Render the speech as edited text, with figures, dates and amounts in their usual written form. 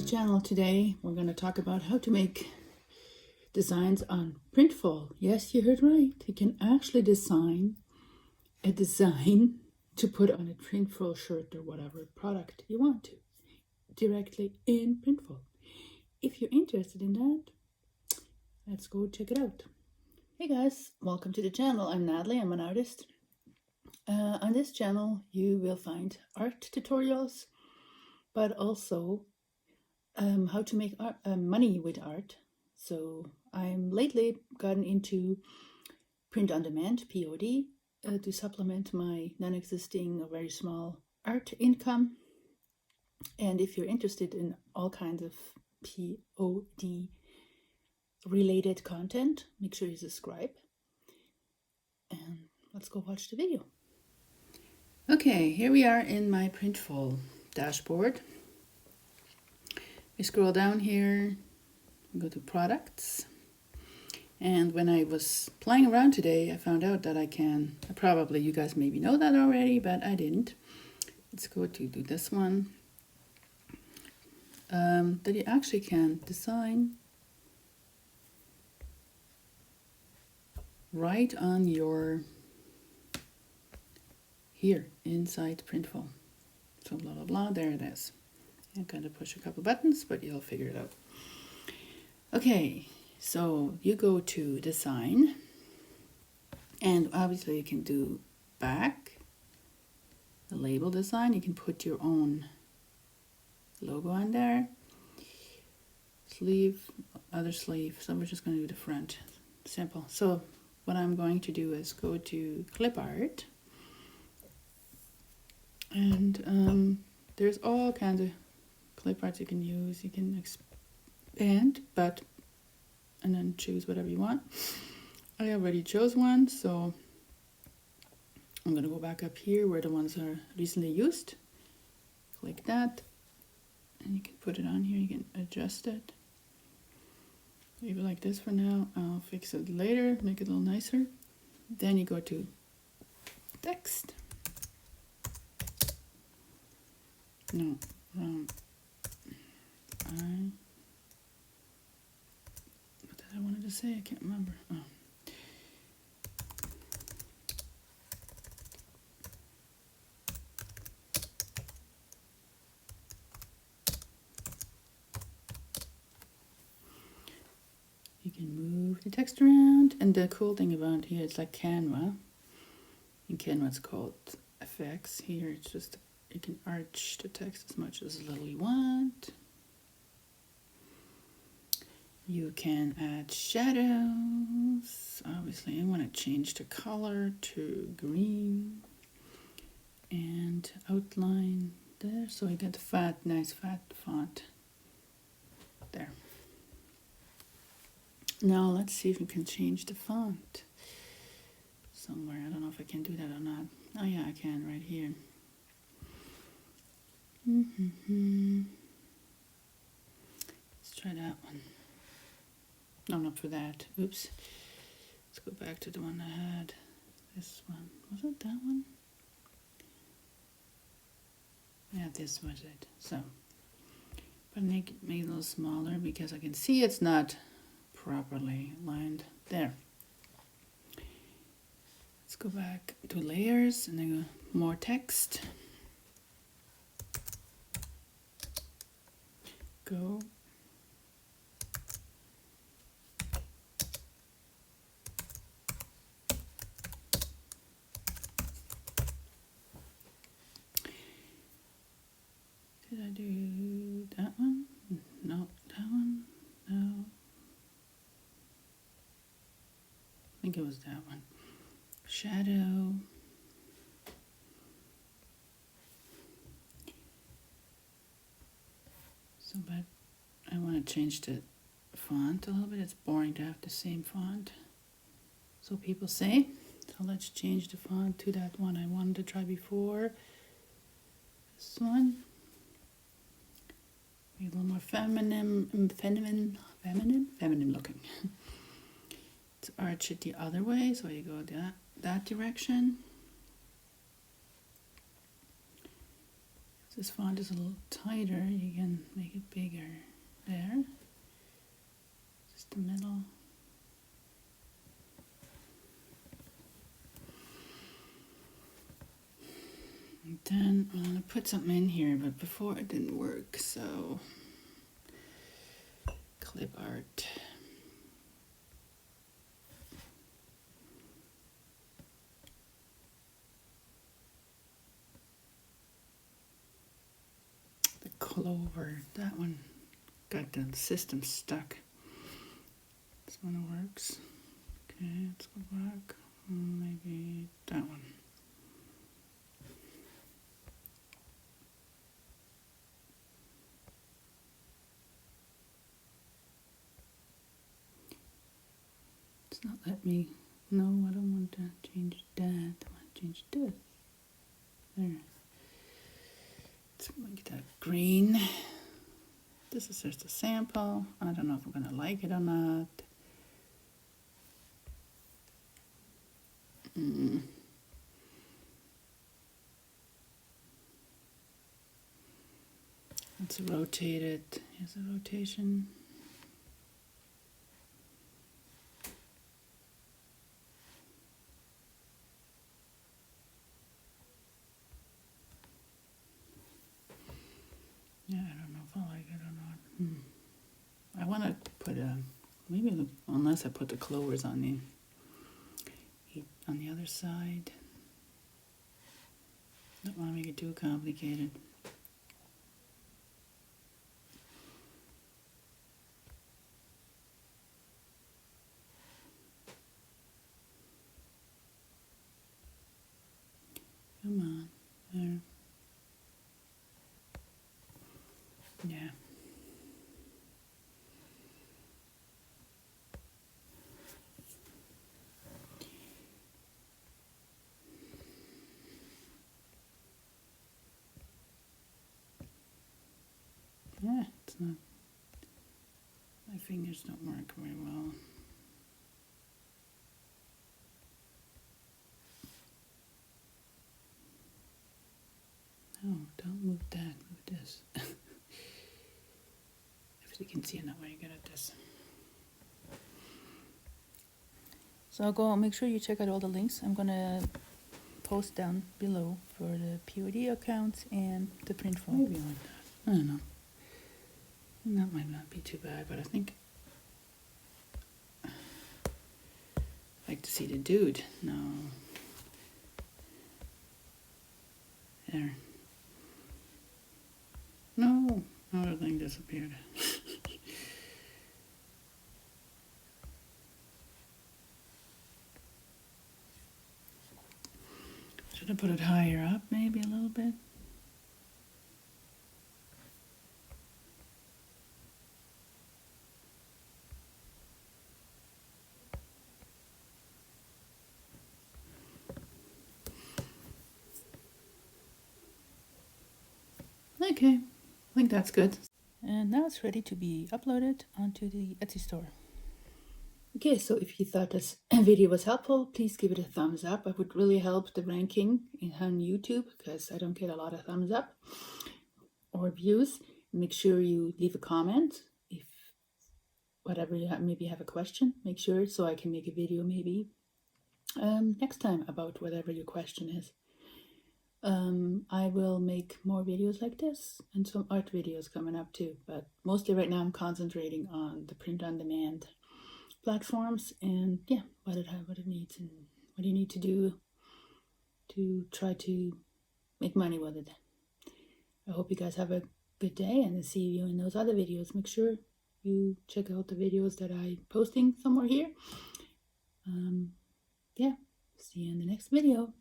the channel. Today we're going to talk about how to make designs on Printful. Yes, you heard right. You can actually design a design to put on a Printful shirt or whatever product you want to directly in Printful. If you're interested in that, let's go check it out. Hey guys, welcome to the channel. I'm Natalie. I'm an artist. On this channel you will find art tutorials, but also how to make money with art. So I'm lately gotten into print on demand, POD, to supplement my non-existing or very small art income. And if you're interested in all kinds of POD related content, make sure you subscribe. And let's go watch the video. Okay, here we are in my Printful dashboard. We scroll down here, go to products, and when I was playing around today, I found out that I can, probably you guys maybe know that already, but I didn't. Let's go to do this one. That you actually can design right on your, here inside Printful. So blah, blah, blah, there it is. I'm going to push a couple buttons, but you'll figure it out. Okay, so you go to design, and obviously you can do back, the label design. You can put your own logo on there. Sleeve, other sleeve. So we're just going to do the front. Simple. So what I'm going to do is go to clip art, and there's all kinds of clip arts you can use. You can expand, and then choose whatever you want. I already chose one, so I'm going to go back up here where the ones are recently used. Click that, and you can put it on here. You can adjust it. Leave it like this for now. I'll fix it later, make it a little nicer. Then you go to text. No, wrong. What did I wanted to say? I can't remember. Oh. You can move the text around, and the cool thing about here, it's like Canva. In Canva it's called effects. Here it's just, you can arch the text as much as little you want. You can add shadows. Obviously I want to change the color to green, and outline there, so you get fat, nice fat font there. Now let's see if we can change the font somewhere. I don't know if I can do that or not. Oh yeah, I can right here. Let's try that one. No, not for that. Oops. Let's go back to the one I had. This one. Was it that one? Yeah, this was it. So, but make it a little smaller because I can see it's not properly lined. There. Let's go back to layers and then go more text. Go. Did I do that one? No, that one? No. I think it was that one. Shadow. So, but I want to change the font a little bit. It's boring to have the same font, so people say. So let's change the font to that one I wanted to try before. This one. Be a little more feminine looking. Let's arch it the other way, so you go that direction. This font is a little tighter, you can make it bigger there. Just the middle. And then I'm going to put something in here, but before it didn't work, so clip art. The clover, that one got the system stuck. This one works. Okay, let's go back. Maybe that one. It's not let me. No, I don't want to change that. I want to change this. There. Let's make that green. This is just a sample. I don't know if I'm going to like it or not. Let's rotate it. Here's the rotation. Yeah, I don't know if I like it or not. I want to put a, maybe, unless I put the clovers on the other side. Don't want to make it too complicated. Come on, there. Yeah. Yeah, it's not, my fingers don't work very well. No, don't move that, move this. If you can see, I'm not very good at this. So go make sure you check out all the links I'm gonna post down below for the POD accounts and the Printful. Maybe like that. I don't know. That might not be too bad, but I think I'd like to see the dude. No. There. No, another thing disappeared. Should I put it higher up, maybe a little bit? Okay, I think that's good. And now it's ready to be uploaded onto the Etsy store. Okay, so if you thought this video was helpful, please give it a thumbs up. It would really help the ranking on YouTube because I don't get a lot of thumbs up or views. Make sure you leave a comment if whatever you have, maybe you have a question. Make sure so I can make a video maybe next time about whatever your question is. I will make more videos like this and some art videos coming up too, but mostly right now I'm concentrating on the print-on-demand platforms and yeah, what it needs and what you need to do to try to make money with it. I hope you guys have a good day and I'll see you in those other videos. Make sure you check out the videos that I'm posting somewhere here. Yeah, see you in the next video.